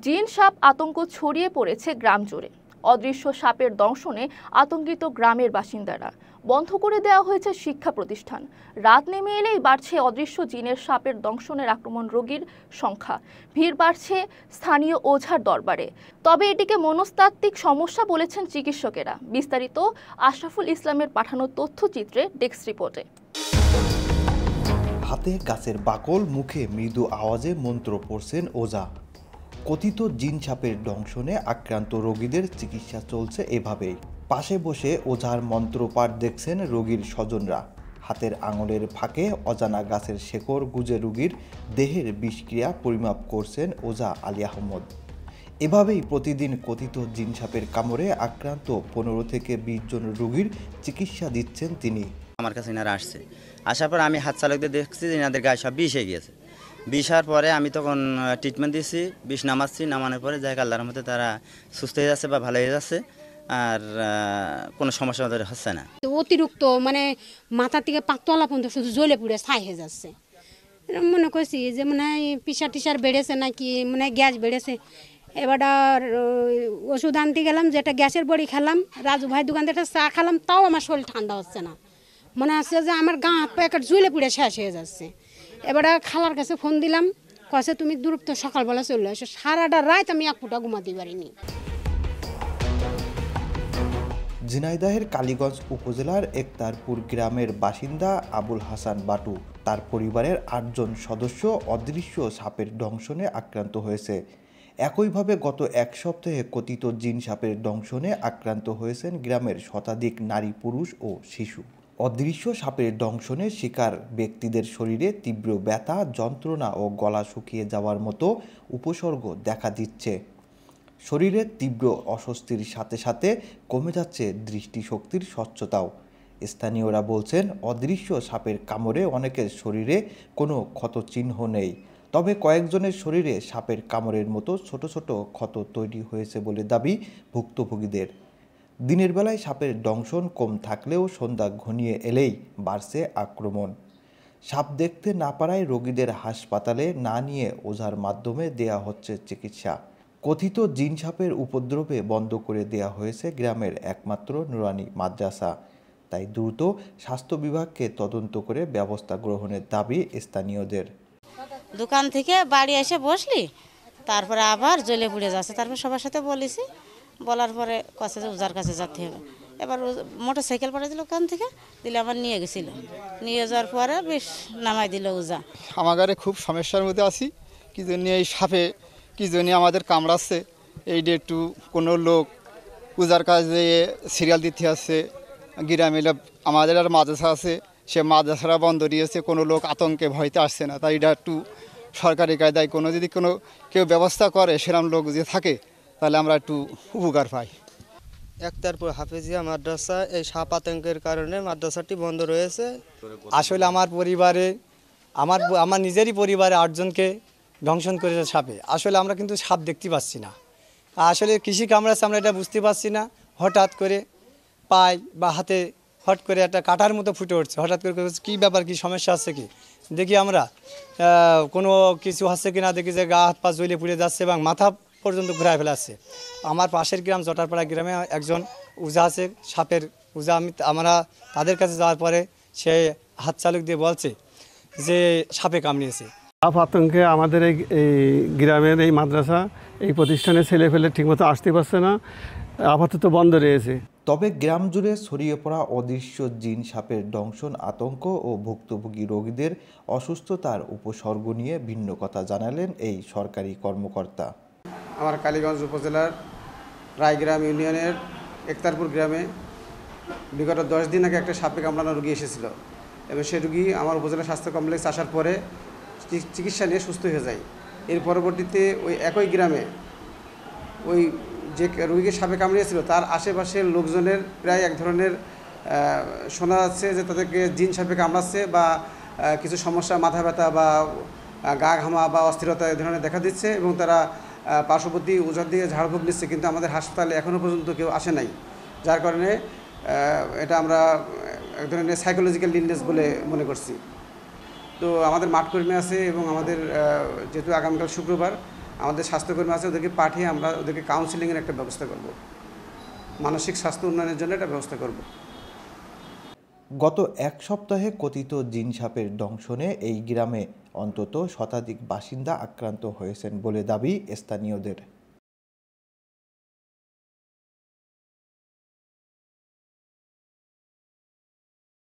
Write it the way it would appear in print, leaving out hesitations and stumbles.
জিন সাপ আতঙ্ক ছড়িয়ে পড়েছে গ্রাম জুড়ে। অদৃশ্য সাপের দংশনে আতঙ্কিত গ্রামের বাসিন্দারা। বন্ধ করে দেওয়া হয়েছে শিক্ষা প্রতিষ্ঠান। রাত নেমে এলেই বাড়ছে অদৃশ্য জিনের সাপের দংশনের আক্রমণ রোগীর সংখ্যা। ভিড় বাড়ছে স্থানীয় ওঝার দরবারে। তবে এটিকে মনস্তাত্ত্বিক সমস্যা বলেছেন চিকিৎসকেরা। বিস্তারিত আশরাফুল ইসলামের পাঠানো তথ্যচিত্রে ডেস্ক রিপোর্টে। হাতে গাছের বাকল, মুখে মৃদু আওয়াজে মন্ত্র পড়ছেন ওঝা। কথিত জিন সাপের দংশনে আক্রান্ত রোগীদের চিকিৎসা চলছে এভাবেই। পাশে বসে ওঝার মন্ত্রপাঠ দেখছেন রোগীর স্বজনরা। হাতের আঙুলের ফাঁকে অজানা গাছের শেকড় গুজে রোগীর দেহের বিষক্রিয়া পরিমাপ করছেন ওঝা আলী আহমদ। এভাবেই প্রতিদিন কথিত জিন সাপের কামড়ে আক্রান্ত 15 থেকে 20 জন রোগীর চিকিৎসা দিচ্ছেন তিনি। আমার কাছে এনারা আসছে, আসার পর আমি হাত চালকদের দেখছি যে এনাদের গায়ে সব বিষ হয়ে গিয়েছে। বিষ হওয়ার পরে আমি তখন ট্রিটমেন্ট দিয়েছি, বিষ নামাচ্ছি। নামানোর পরে যাই আল্লাহর মধ্যে তারা সুস্থ হয়ে যাচ্ছে বা ভালো হয়ে যাচ্ছে, আর কোনো সমস্যা ওদের হচ্ছে না। অতিরিক্ত মাথা থেকে পাতলা পর্যন্ত শুধু জ্বলে পুড়ে ছাই হয়ে যাচ্ছে। মনে করছি যে প্রেশার টিসার বেড়েছে নাকি, গ্যাস বেড়েছে। এবার ওষুধ আনতে গেলাম, যেটা গ্যাসের বড়ি খেলাম, রাজু ভাই দোকান থেকে চা খেলাম, তাও আমার শরীর ঠান্ডা হচ্ছে না। মনে হচ্ছে যে আমার গা হাত প্যাকেট জ্বলে পুড়ে শেষ হয়ে যাচ্ছে। এবার খালার কাছে ফোন দিলাম, কছে তুমি দ্রুত সকালবেলা চলে আসো। সারাটা রাত আমি এক ফুটা ঘুমাতে পারিনি। ঝিনাইদহের কালীগঞ্জ উপজেলার একতারপুর গ্রামের বাসিন্দা আবুল হাসান বাটু। তার পরিবারের 8 জন সদস্য অদৃশ্য সাপের দংশনে আক্রান্ত হয়েছে। একইভাবে গত এক সপ্তাহে কথিত জিন সাপের দংশনে আক্রান্ত হয়েছেন গ্রামের শতাধিক নারী, পুরুষ ও শিশু। অদৃশ্য সাপের দংশনে শিকার ব্যক্তিদের শরীরে তীব্র ব্যথা, যন্ত্রণা ও গলা শুকিয়ে যাওয়ার মতো উপসর্গ দেখা দিচ্ছে। শরীরের তীব্র অস্বস্তির সাথে সাথে কমে যাচ্ছে দৃষ্টিশক্তির স্বচ্ছতাও। স্থানীয়রা বলছেন, অদৃশ্য সাপের কামড়ে অনেকের শরীরে কোনো ক্ষতচিহ্ন নেই, তবে কয়েকজনের শরীরে সাপের কামড়ের মতো ছোট ছোট ক্ষত তৈরি হয়েছে বলে দাবি ভুক্তভোগীদের। দিনের বেলায় সাপের দংশন কম থাকলেও সন্ধ্যা ঘনিয়ে এলেই বাড়ছে আক্রমণ। সাপ দেখতে না পারায় রোগীদের হাসপাতালে না নিয়ে ওঝার মাধ্যমে দেয়া হচ্ছে চিকিৎসা। কথিত জিন সাপের উপদ্রবে বন্ধ করে দেয়া হয়েছে গ্রামের একমাত্র নুরানি মাদ্রাসা। তাই দ্রুত স্বাস্থ্য বিভাগকে তদন্ত করে ব্যবস্থা গ্রহণের দাবি স্থানীয়দের। দোকান থেকে বাড়ি এসে বসলি, তারপরে আবার জ্বলে পুড়ে যাচ্ছে। তারপর সবার সাথে বলেছি, বলার পরে কাছে ওজার কাছে যেতে হবে। এবার মোটর সাইকেল পাঠিয়ে দিল, ওখান থেকে দিলে আমার নিয়ে গেছিল। নিয়ে যাওয়ার পরে বেশ নামাই দিল ওজা। আমার ঘরে খুব সমস্যার মধ্যে আছি, কি জন্য এই সাপে কি জন্য আমাদের কামড়াচ্ছে। এইটা একটু কোনো লোক পূজার কাজে সিরিয়াল দিতে আসছে। গ্রামে আমাদের আর মাদ্রাসা আছে, সে মাদ্রাসারা বন্ধ দিয়েছে, কোনো লোক আতঙ্কে ভয়তে আসছে না। তাই এটা একটু সরকারি কায়দায় যদি কেউ ব্যবস্থা করে, সেরকম লোক যে থাকে, তাহলে আমরা একটু উপকার পাই। একতারপুর হাফেজিয়া মাদ্রাসা এই সাপ আতঙ্কের কারণে মাদ্রাসাটি বন্ধ রয়েছে। আসলে আমার পরিবারে আমার নিজেরই পরিবারে 8 জনকে দংশন করেছে সাপে। আসলে আমরা কিন্তু সাপ দেখতে পাচ্ছি না। আসলে কৃষি কামড়াচ্ছে, আমরা এটা বুঝতে পারছি না। হঠাৎ করে পায়ে বা হাতে হট করে একটা কাটার মতো ফুটে উঠছে। হঠাৎ করে কী ব্যাপার, কি সমস্যা আছে কি দেখি আমরা, কোনো কিছু হচ্ছে কি না দেখি যে গা হাত পা জ্বলে পুড়ে যাচ্ছে এবং মাথা পর্যন্ত ঘুরায় ফেলাচ্ছে। আমার পাশের গ্রাম জটারপাড়া গ্রামে একজন উজা আছে, সাপের উজা। আমরা তাদের কাছে যাওয়ার পরে সে হাত চালক দিয়ে বলছে যে সাপে কামড়িয়েছে। সাপ আতঙ্কে আমাদের এই গ্রামের এই মাদ্রাসা, এই প্রতিষ্ঠানে ছেলেপেলে ঠিকমতো আসতে পারছে না, আপাতত বন্ধ রয়েছে। তবে গ্রাম জুড়ে ছড়িয়ে পড়া অদৃশ্য জিন সাপের দংশন আতঙ্ক ও ভুক্তভোগী রোগীদের অসুস্থতার উপসর্গ নিয়ে ভিন্ন কথা জানালেন এই সরকারি কর্মকর্তা। আমার কালীগঞ্জ উপজেলার রায়গ্রাম ইউনিয়নের একতারপুর গ্রামে বিগত 10 দিন আগে একটা সাপে কামড়ানো রোগী এসেছিল এবং সেই রোগী আমার উপজেলা স্বাস্থ্য কমপ্লেক্স আসার পরে চিকিৎসা নিয়ে সুস্থ হয়ে যায়। এর পরবর্তীতে ওই একই গ্রামে ওই যে রোগীকে সাপে কামড়িয়েছিল তার আশেপাশের লোকজনের প্রায় এক ধরনের শোনা যাচ্ছে যে তাদেরকে জিন সাপে কামড়াচ্ছে বা কিছু সমস্যা, মাথা ব্যথা বা গা ঘামা বা অস্থিরতা এই ধরনের দেখা দিচ্ছে এবং তারা পার্শ্ববর্তী ওঝার দিয়ে ঝাড়ফুঁক নিচ্ছে, কিন্তু আমাদের হাসপাতালে এখনও পর্যন্ত কেউ আসে নাই। যার কারণে এটা আমরা এক ধরনের সাইকোলজিক্যাল ইলনেস বলে মনে করছি। তো আমাদের মাঠকর্মী আছে এবং আমাদের যেহেতু আগামীকাল শুক্রবার, আমাদের স্বাস্থ্যকর্মী আছে, ওদেরকে পাঠিয়ে আমরা ওদেরকে কাউন্সিলিংয়ের একটা ব্যবস্থা করব, মানসিক স্বাস্থ্য উন্নয়নের জন্য একটা ব্যবস্থা করব। গত এক সপ্তাহে কথিত জিন সাপের দংশনে এই গ্রামে অন্তত শতাধিক বাসিন্দা আক্রান্ত হয়েছেন বলে দাবি স্থানীয়দের।